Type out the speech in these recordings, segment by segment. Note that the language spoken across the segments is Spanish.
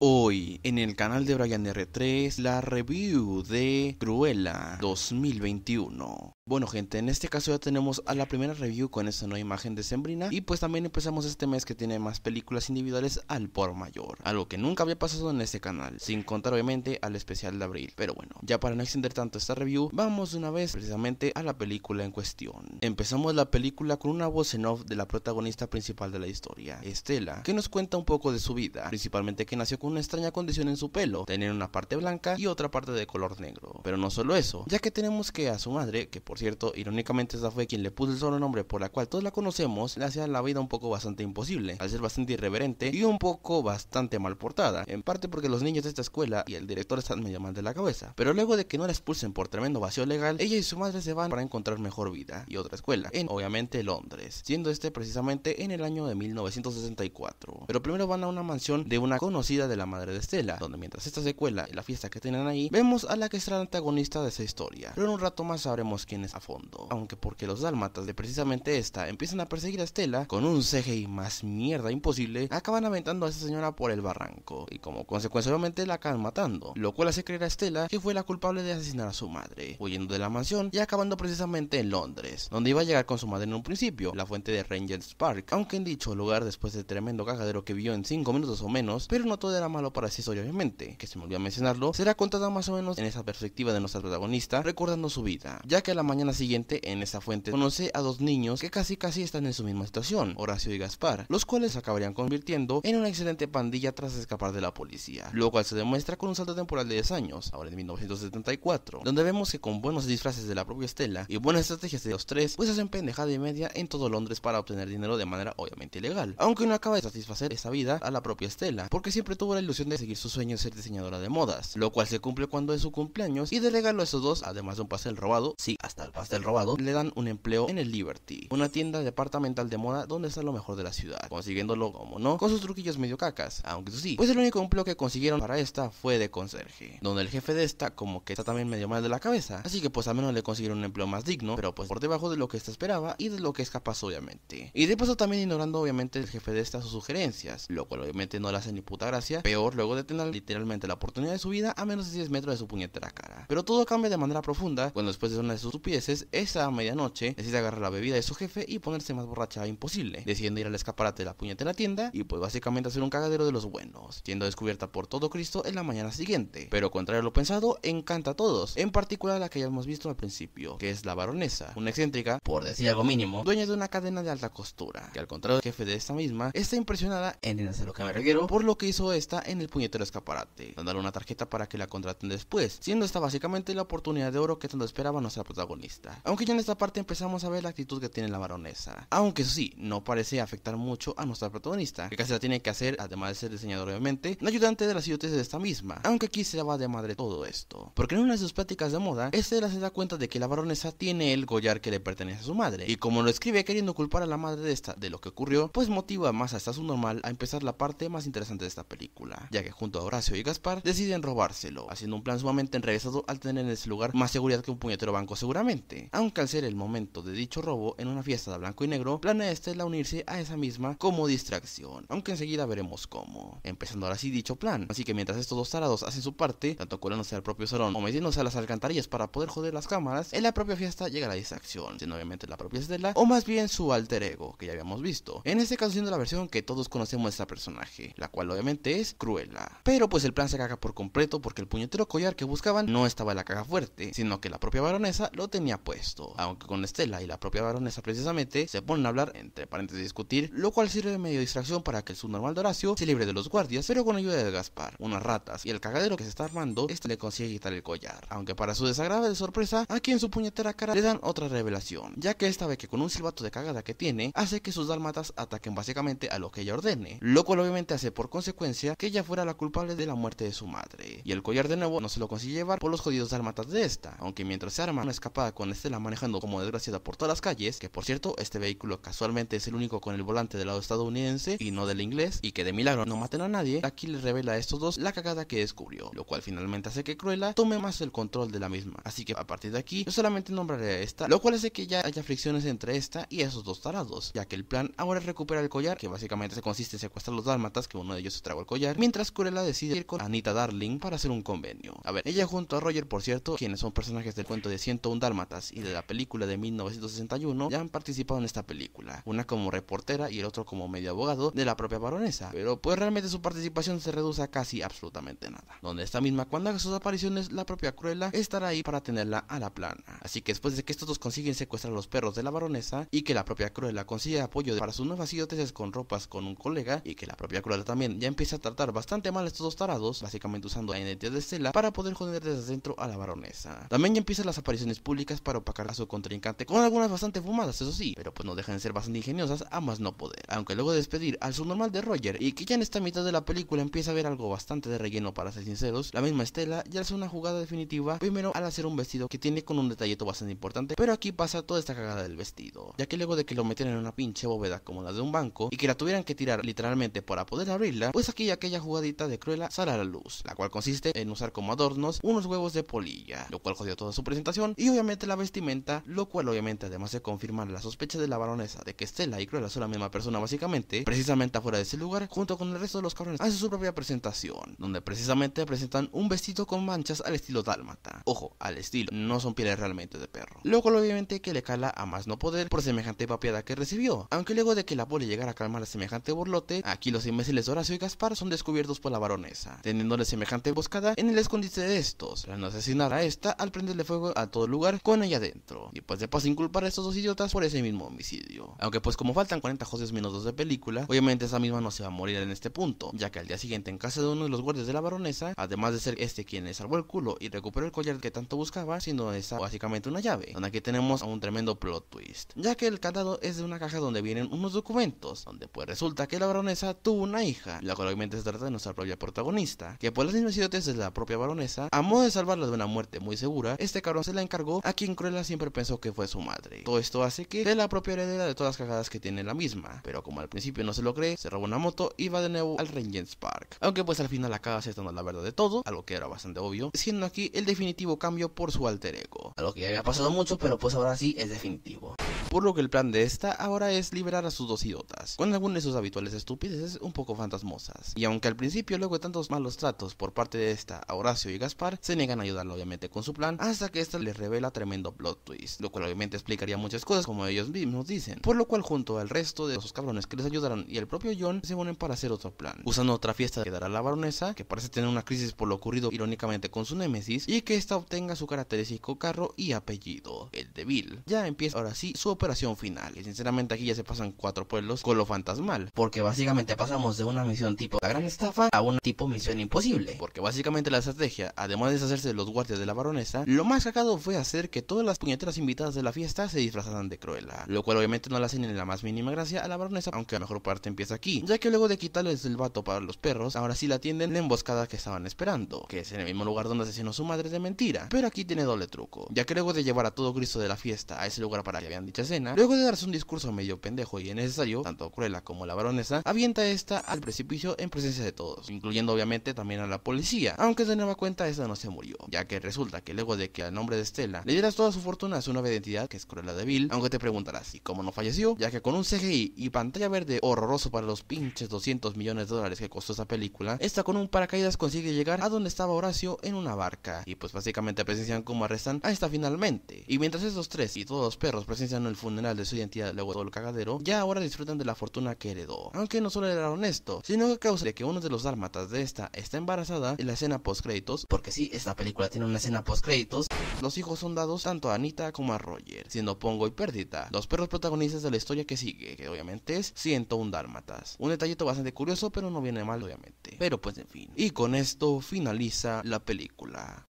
Hoy en el canal de Brian R3 la review de Cruella 2021. Bueno gente, en este caso ya tenemos a la primera review con esta nueva imagen decembrina. Y pues también empezamos este mes que tiene más películas individuales al por mayor, algo que nunca había pasado en este canal, sin contar obviamente al especial de abril. Pero bueno, ya para no extender tanto esta review, vamos de una vez precisamente a la película en cuestión. Empezamos la película con una voz en off de la protagonista principal de la historia, Estela, que nos cuenta un poco de su vida, principalmente que nació con una extraña condición en su pelo, tener una parte blanca y otra parte de color negro. Pero no solo eso, ya que tenemos que a su madre, que por cierto, irónicamente esa fue quien le puso el sobrenombre por la cual todos la conocemos, le hacía la vida un poco bastante imposible, al ser bastante irreverente y un poco bastante mal portada, en parte porque los niños de esta escuela y el director están medio mal de la cabeza. Pero luego de que no la expulsen por tremendo vacío legal, ella y su madre se van para encontrar mejor vida y otra escuela, en obviamente Londres, siendo este precisamente en el año de 1964. Pero primero van a una mansión de una conocida de la madre de Estela, donde mientras esta se cuela en la fiesta que tienen ahí, vemos a la que será la antagonista de esa historia. Pero en un rato más sabremos quién es a fondo, aunque porque los dálmatas de precisamente esta empiezan a perseguir a Estela con un CGI más mierda imposible, acaban aventando a esa señora por el barranco y como consecuencia obviamente la acaban matando, lo cual hace creer a Estela que fue la culpable de asesinar a su madre, huyendo de la mansión y acabando precisamente en Londres, donde iba a llegar con su madre en un principio, la fuente de Regent's Park, aunque en dicho lugar, después del tremendo cagadero que vio en 5 minutos o menos, pero no todo era malo para esa historia obviamente, que se me olvidó mencionarlo, será contada más o menos en esa perspectiva de nuestra protagonista, recordando su vida, ya que a la mañana siguiente en esa fuente conoce a dos niños que casi están en su misma situación, Horacio y Gaspar, los cuales se acabarían convirtiendo en una excelente pandilla tras escapar de la policía, lo cual se demuestra con un salto temporal de 10 años, ahora en 1974, donde vemos que con buenos disfraces de la propia Estela y buenas estrategias de los tres, pues hacen pendejada y media en todo Londres para obtener dinero de manera obviamente ilegal, aunque no acaba de satisfacer esa vida a la propia Estela, porque siempre tuvo la ilusión de seguir su sueño de ser diseñadora de modas, lo cual se cumple cuando es su cumpleaños y de regalo a esos dos, además de un pastel robado, sí, hasta el pastel robado, le dan un empleo en el Liberty, una tienda departamental de moda donde está lo mejor de la ciudad, consiguiéndolo, como no, con sus truquillos medio cacas, aunque eso sí, pues el único empleo que consiguieron para esta fue de conserje, donde el jefe de esta como que está también medio mal de la cabeza, así que pues al menos le consiguieron un empleo más digno, pero pues por debajo de lo que esta esperaba y de lo que es capaz obviamente, y de paso también ignorando obviamente el jefe de esta sus sugerencias, lo cual obviamente no le hace ni puta gracia, peor luego de tener literalmente la oportunidad de su vida a menos de 10 metros de su puñetera cara. Pero todo cambia de manera profunda cuando después de una de sus estupideces, esa medianoche decide agarrar la bebida de su jefe y ponerse más borracha imposible, decidiendo ir al escaparate de la puñetera tienda y pues básicamente hacer un cagadero de los buenos, siendo descubierta por todo Cristo en la mañana siguiente. Pero contrario a lo pensado, encanta a todos, en particular a la que ya hemos visto al principio, que es la baronesa, una excéntrica, por decir algo mínimo, dueña de una cadena de alta costura, que al contrario del jefe de esta misma, está impresionada, entiéndase lo que me refiero, por lo que hizo esta en el puñetero escaparate, dándole una tarjeta para que la contraten después, siendo esta básicamente la oportunidad de oro que tanto esperaba nuestra protagonista. Aunque ya en esta parte empezamos a ver la actitud que tiene la baronesa, aunque eso sí, no parece afectar mucho a nuestra protagonista, que casi la tiene que hacer, además de ser diseñador obviamente, un ayudante de las idioteces de esta misma, aunque aquí se va de madre todo esto, porque en una de sus pláticas de moda, Estela se da cuenta de que la baronesa tiene el collar que le pertenece a su madre, y como lo escribe queriendo culpar a la madre de esta de lo que ocurrió, pues motiva más a esta subnormal a empezar la parte más interesante de esta película, ya que junto a Horacio y Gaspar deciden robárselo, haciendo un plan sumamente enrevesado al tener en ese lugar más seguridad que un puñetero banco seguramente, aunque al ser el momento de dicho robo en una fiesta de blanco y negro, planea Estela unirse a esa misma como distracción, aunque enseguida veremos cómo, empezando ahora sí dicho plan, así que mientras estos dos tarados hacen su parte, tanto colándose al propio salón o metiéndose a las alcantarillas para poder joder las cámaras, en la propia fiesta llega la distracción, siendo obviamente la propia Estela, o más bien su alter ego, que ya habíamos visto, en este caso siendo la versión que todos conocemos de esta personaje, la cual obviamente es Cruella, pero pues el plan se caga por completo porque el puñetero collar que buscaban no estaba en la caja fuerte, sino que la propia baronesa lo tenía puesto, aunque con Estela y la propia baronesa precisamente se ponen a hablar, entre paréntesis discutir, lo cual sirve de medio distracción para que el subnormal de Horacio se libre de los guardias, pero con ayuda de Gaspar, unas ratas y el cagadero que se está armando, este le consigue quitar el collar, aunque para su desagradable sorpresa, aquí en su puñetera cara le dan otra revelación, ya que esta vez que con un silbato de cagada que tiene, hace que sus dálmatas ataquen básicamente a lo que ella ordene, lo cual obviamente hace por consecuencia que ella fuera la culpable de la muerte de su madre, y el collar de nuevo no se lo consigue llevar por los jodidos dálmatas de esta, aunque mientras se arma una escapada con Estela manejando como desgraciada por todas las calles, que por cierto este vehículo casualmente es el único con el volante del lado estadounidense y no del inglés, y que de milagro no maten a nadie, aquí les revela a estos dos la cagada que descubrió, lo cual finalmente hace que Cruella tome más el control de la misma, así que a partir de aquí yo solamente nombraré a esta, lo cual hace que ya haya fricciones entre esta y esos dos tarados, ya que el plan ahora es recuperar el collar, que básicamente se consiste en secuestrar los dálmatas, que uno de ellos se tragó el collar, familiar, mientras Cruella decide ir con Anita Darling para hacer un convenio. A ver, ella junto a Roger, por cierto, quienes son personajes del cuento de 101 Dálmatas y de la película de 1961, ya han participado en esta película, una como reportera y el otro como medio abogado de la propia baronesa, pero pues realmente su participación se reduce a casi absolutamente nada, donde esta misma, cuando haga sus apariciones, la propia Cruella estará ahí para tenerla a la plana. Así que después de que estos dos consiguen secuestrar a los perros de la baronesa y que la propia Cruella consigue apoyo para sus nuevas idioteces con ropas con un colega, y que la propia Cruella también ya empieza a tratar bastante mal a estos dos tarados, básicamente usando la identidad de Stella para poder joder desde dentro a la baronesa. También ya empiezan las apariciones públicas para opacar a su contrincante, con algunas bastante fumadas, eso sí, pero pues no dejan de ser bastante ingeniosas a más no poder. Aunque luego de despedir al subnormal de Roger y que ya en esta mitad de la película empieza a ver algo bastante de relleno, para ser sinceros, la misma Stella ya hace una jugada definitiva, primero al hacer un vestido que tiene con un detallito bastante importante, pero aquí pasa toda esta cagada del vestido, ya que luego de que lo metieran en una pinche bóveda como la de un banco y que la tuvieran que tirar literalmente para poder abrirla, pues aquí aquella jugadita de Cruella sale a la luz, la cual consiste en usar como adornos unos huevos de polilla, lo cual jodió toda su presentación, y obviamente la vestimenta, lo cual obviamente además de confirmar la sospecha de la baronesa de que Stella y Cruella son la misma persona básicamente, precisamente afuera de ese lugar, junto con el resto de los cabrones, hace su propia presentación, donde precisamente presentan un vestido con manchas al estilo dálmata. Ojo, al estilo, no son pieles realmente de perro. Lo cual obviamente que le cala a más no poder por semejante papiada que recibió. Aunque luego de que la poli llegara a calmar a semejante burlote, aquí los imbéciles Horacio y Gaspar son descubiertos por la baronesa, teniéndole semejante emboscada en el escondite de estos, para no asesinar a esta al prenderle fuego a todo el lugar con ella dentro, y pues de paso inculpar a estos dos idiotas por ese mismo homicidio. Aunque pues como faltan 40 jodidos minutos de película, obviamente esa misma no se va a morir en este punto, ya que al día siguiente en casa de uno de los guardias de la baronesa, además de ser este quien le salvó el culo y recuperó el collar que tanto buscaba, siendo esa básicamente una llave, donde aquí tenemos a un tremendo plot twist, ya que el candado es de una caja donde vienen unos documentos, donde pues resulta que la baronesa tuvo una hija, la cual obviamente se trata de nuestra propia protagonista, que por las mismas idioteces de la propia baronesa, a modo de salvarla de una muerte muy segura, este cabrón se la encargó a quien Cruella siempre pensó que fue su madre. Todo esto hace que sea la propia heredera de todas las cagadas que tiene la misma, pero como al principio no se lo cree, se roba una moto y va de nuevo al Regent's Park, aunque pues al final acaba aceptando la verdad de todo, algo que era bastante obvio, siendo aquí el definitivo cambio por su alter ego, algo que ya había pasado mucho, pero pues ahora sí es definitivo. Por lo que el plan de esta ahora es liberar a sus dos idiotas, con algunas de sus habituales estupideces un poco fantasmosas. Y aunque al principio, luego de tantos malos tratos por parte de esta a Horacio y Gaspar, se niegan a ayudarla obviamente con su plan, hasta que esta les revela tremendo plot twist, lo cual obviamente explicaría muchas cosas como ellos mismos dicen. Por lo cual junto al resto de esos cabrones que les ayudaron y el propio John se unen para hacer otro plan, usando otra fiesta que dará la baronesa, que parece tener una crisis por lo ocurrido irónicamente con su némesis, y que esta obtenga su característico carro y apellido, el de Bill. Ya empieza ahora sí su operación final, y sinceramente aquí ya se pasan 4 pueblos con lo fantasmal, porque básicamente pasamos de una misión tipo la gran estafa a una tipo misión imposible, porque básicamente la estrategia, además de deshacerse de los guardias de la baronesa, lo más sacado fue hacer que todas las puñeteras invitadas de la fiesta se disfrazaran de Cruella, lo cual obviamente no le hacen ni la más mínima gracia a la baronesa, aunque la mejor parte empieza aquí, ya que luego de quitarles el vato para los perros, ahora sí la atienden la emboscada que estaban esperando, que es en el mismo lugar donde asesinó su madre de mentira, pero aquí tiene doble truco, ya que luego de llevar a todo Cristo de la fiesta a ese lugar para que vean dicha escena, luego de darse un discurso medio pendejo y innecesario, tanto Cruella como la baronesa avienta esta al precipicio en presencia de todos, incluyendo obviamente también a la policía, aunque de nueva cuenta esta no se murió, ya que resulta que luego de que al nombre de Stella le dieras toda su fortuna a su nueva identidad, que es Cruella de Vil, aunque te preguntarás, ¿y cómo no falleció? Ya que con un CGI y pantalla verde horroroso para los pinches 200 millones de dólares que costó esa película, esta con un paracaídas consigue llegar a donde estaba Horacio en una barca, y pues básicamente presencian cómo arrestan a esta finalmente, y mientras esos tres y todos los perros presencian el funeral de su identidad luego de todo el cagadero, ya ahora disfrutan de la fortuna que heredó, aunque no solo era honesto, sino que a causa de que uno de los dálmatas de esta está embarazada en la escena post créditos, porque sí, esta película tiene una escena post créditos, los hijos son dados tanto a Anita como a Roger, siendo Pongo y Perdita los perros protagonistas de la historia que sigue, que obviamente es 101 Dálmatas. Un detallito bastante curioso, pero no viene mal obviamente. Pero pues en fin. Y con esto finaliza la película.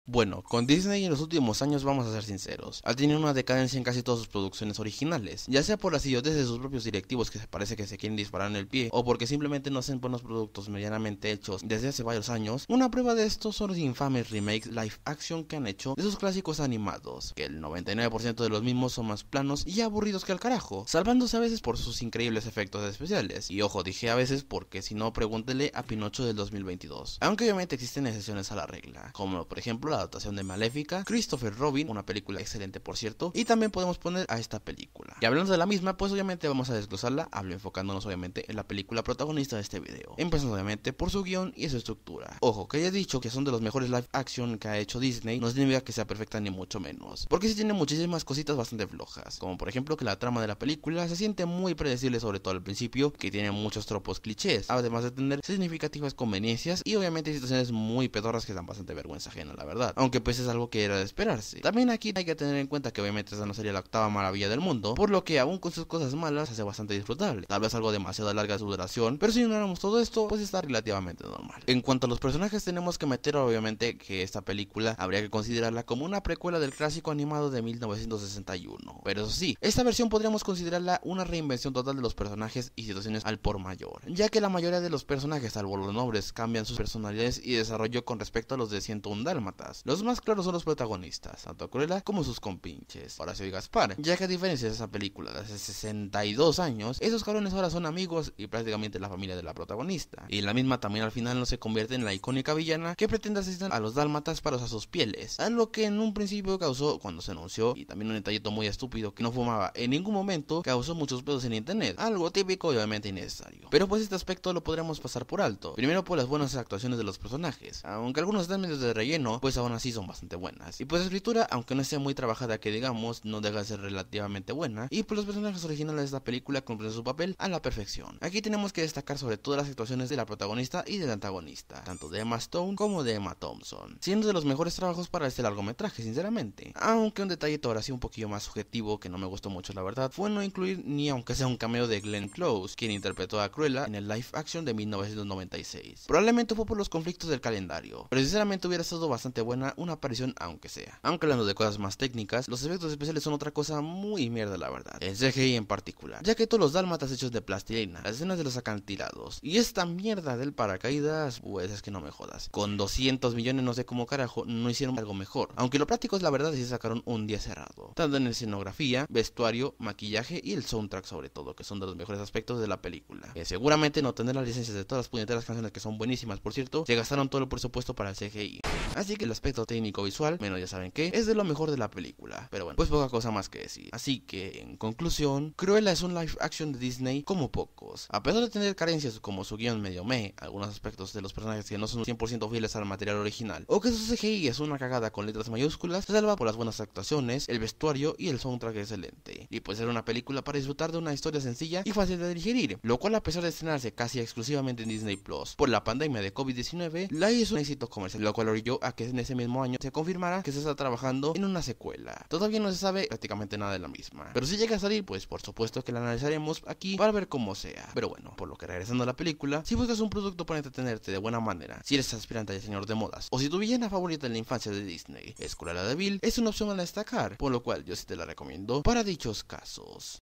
Bueno, con Disney en los últimos años vamos a ser sinceros, ha tenido una decadencia en casi todas sus producciones originales, ya sea por las idioteces de sus propios directivos que parece que se quieren disparar en el pie, o porque simplemente no hacen buenos productos medianamente hechos desde hace varios años. Una prueba de esto son los infames remakes live action que han hecho de sus clásicos animados, que el 99% de los mismos son más planos y aburridos que al carajo, salvándose a veces por sus increíbles efectos especiales, y ojo, dije a veces porque si no pregúntele a Pinocho del 2022, aunque obviamente existen excepciones a la regla, como por ejemplo la adaptación de Maléfica, Christopher Robin, una película excelente por cierto, y también podemos poner a esta película. Y hablando de la misma, pues obviamente vamos a desglosarla, enfocándonos obviamente en la película protagonista de este video, empezando obviamente por su guión y su estructura. Ojo, que haya dicho que son de los mejores live action que ha hecho Disney no significa que sea perfecta ni mucho menos, porque sí tiene muchísimas cositas bastante flojas, como por ejemplo que la trama de la película se siente muy predecible, sobre todo al principio, que tiene muchos tropos clichés, además de tener significativas conveniencias y obviamente situaciones muy pedorras que dan bastante vergüenza ajena, la verdad, aunque pues es algo que era de esperarse. También aquí hay que tener en cuenta que obviamente esta no sería la octava maravilla del mundo, por lo que aún con sus cosas malas se hace bastante disfrutable, tal vez algo demasiado larga su duración, pero si ignoramos todo esto, pues está relativamente normal. En cuanto a los personajes, tenemos que meter obviamente que esta película habría que considerarla como una precuela del clásico animado de 1961, pero eso sí, esta versión podríamos considerarla una reinvención total de los personajes y situaciones al por mayor, ya que la mayoría de los personajes, salvo los nombres, cambian sus personalidades y desarrollo con respecto a los de 101 Dálmatas. Los más claros son los protagonistas, tanto Cruella como sus compinches, Horacio y Gaspar, ya que a diferencia de esa película de hace 62 años, esos cabrones ahora son amigos y prácticamente la familia de la protagonista, y la misma también al final no se convierte en la icónica villana que pretende asesinar a los dálmatas para usar sus pieles, algo que en un principio causó cuando se anunció, y también un detallito muy estúpido que no fumaba en ningún momento, causó muchos pedos en internet, algo típico y obviamente innecesario, pero pues este aspecto lo podríamos pasar por alto, primero por las buenas actuaciones de los personajes, aunque algunos están medio de relleno, pues aún así son bastante buenas, y pues la escritura, aunque no esté muy trabajada que digamos, no deja de ser relativamente buena, y pues los personajes originales de esta película cumplen su papel a la perfección. Aquí tenemos que destacar sobre todo las actuaciones de la protagonista y del antagonista, tanto de Emma Stone como de Emma Thompson, siendo de los mejores trabajos para este largometraje, sinceramente. Aunque un detallito ahora sí un poquillo más subjetivo que no me gustó mucho la verdad, fue no incluir ni aunque sea un cameo de Glenn Close, quien interpretó a Cruella en el live action de 1996. Probablemente fue por los conflictos del calendario, pero sinceramente hubiera estado bastante buena una aparición aunque sea. Aunque hablando de cosas más técnicas, los efectos especiales son otra cosa muy mierda la verdad, el CGI en particular, ya que todos los dálmatas hechos de plastilina, las escenas de los acantilados y esta mierda del paracaídas, pues es que no me jodas, con 200 millones no sé cómo carajo no hicieron algo mejor, aunque lo práctico es la verdad y se sacaron un día cerrado, tanto en escenografía, vestuario, maquillaje y el soundtrack sobre todo, que son de los mejores aspectos de la película, seguramente no tener las licencias de todas las puñeteras canciones que son buenísimas por cierto, se gastaron todo el presupuesto para el CGI, así que el aspecto técnico visual, menos ya saben que es de lo mejor de la película, pero bueno, pues poca cosa más que decir, así que en conclusión, Cruella es un live action de Disney como pocos, a pesar de tener carencias como su guión medio algunos aspectos de los personajes que no son 100% fieles al material original, o que su CGI es una cagada con letras mayúsculas, se salva por las buenas actuaciones, el vestuario y el soundtrack excelente, y pues era una película para disfrutar de una historia sencilla y fácil de digerir, lo cual a pesar de estrenarse casi exclusivamente en Disney Plus por la pandemia de COVID-19, la hizo un éxito comercial, lo cual orilló a que en ese mismo año se confirmara que se está trabajando en una secuela. Todavía no se sabe prácticamente nada de la misma, pero si llega a salir, pues por supuesto que la analizaremos aquí para ver cómo sea. Pero bueno, por lo que regresando a la película, si buscas un producto para entretenerte de buena manera, si eres aspirante a diseñador de modas, o si tu villana favorita en la infancia de Disney es Cruella de Vil, es una opción a destacar, por lo cual yo sí te la recomiendo para dichos casos.